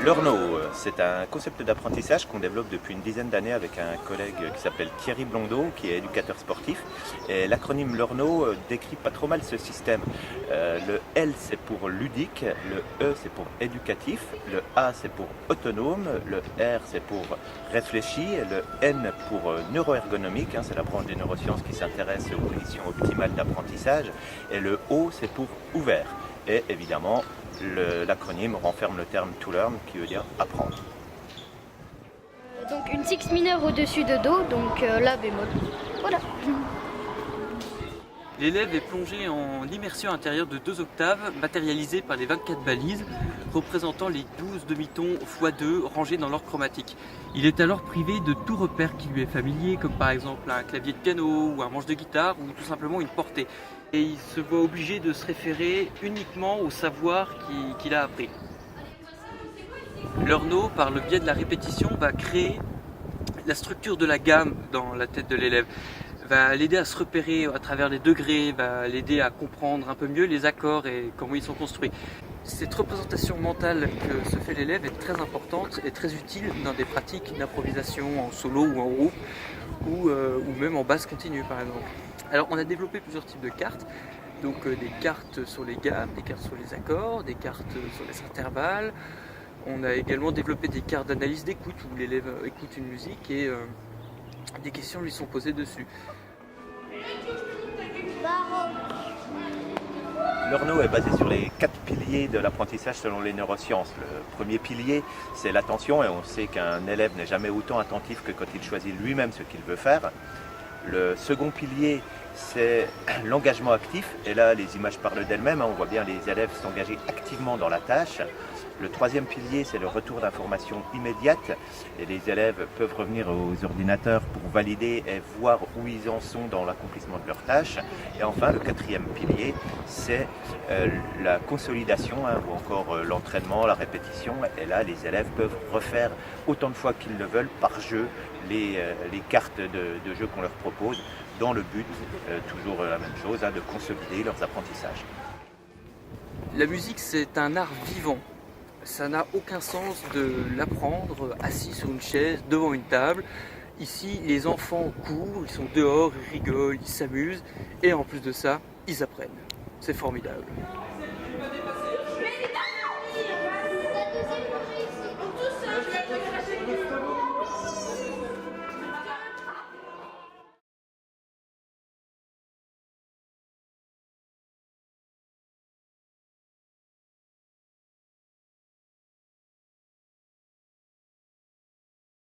Learno, c'est un concept d'apprentissage qu'on développe depuis une dizaine d'années avec un collègue qui s'appelle Thierry Blondeau, qui est éducateur sportif. Et l'acronyme Learno décrit pas trop mal ce système. Le L c'est pour ludique, le E c'est pour éducatif, le A c'est pour autonome, le R c'est pour réfléchi, le N pour neuroergonomique, c'est la branche des neurosciences qui s'intéresse aux conditions optimales d'apprentissage, et le O c'est pour ouvert. Et évidemment, l'acronyme renferme le terme to learn qui veut dire apprendre. Donc une sixte mineure au-dessus de Do, donc La bémol. Voilà. L'élève est plongé en immersion intérieure de 2 octaves, matérialisée par les 24 balises, représentant les 12 demi-tons x2 rangés dans l'ordre chromatique. Il est alors privé de tout repère qui lui est familier, comme par exemple un clavier de piano, ou un manche de guitare, ou tout simplement une portée. Et il se voit obligé de se référer uniquement au savoir qu'il a appris. Learno, par le biais de la répétition, va créer la structure de la gamme dans la tête de l'élève, va l'aider à se repérer à travers les degrés, va l'aider à comprendre un peu mieux les accords et comment ils sont construits. Cette représentation mentale que se fait l'élève est très importante et très utile dans des pratiques d'improvisation en solo ou en groupe, ou même en basse continue par exemple. Alors on a développé plusieurs types de cartes, donc des cartes sur les gammes, des cartes sur les accords, des cartes sur les intervalles. On a également développé des cartes d'analyse d'écoute où l'élève écoute une musique et des questions lui sont posées dessus. Learno est basé sur les 4 piliers de l'apprentissage selon les neurosciences. Le premier pilier, c'est l'attention, et on sait qu'un élève n'est jamais autant attentif que quand il choisit lui-même ce qu'il veut faire. Le second pilier, c'est l'engagement actif, et là les images parlent d'elles-mêmes, on voit bien les élèves s'engager activement dans la tâche. Le troisième pilier, c'est le retour d'informations immédiate, et les élèves peuvent revenir aux ordinateurs pour valider et voir où ils en sont dans l'accomplissement de leurs tâches. Et enfin, le quatrième pilier, c'est la consolidation, ou encore l'entraînement, la répétition, et là les élèves peuvent refaire autant de fois qu'ils le veulent par jeu les cartes de jeu qu'on leur propose, dans le but, toujours la même chose, de consolider leurs apprentissages. La musique, c'est un art vivant. Ça n'a aucun sens de l'apprendre assis sur une chaise, devant une table. Ici, les enfants courent, ils sont dehors, ils rigolent, ils s'amusent, et en plus de ça, ils apprennent. C'est formidable.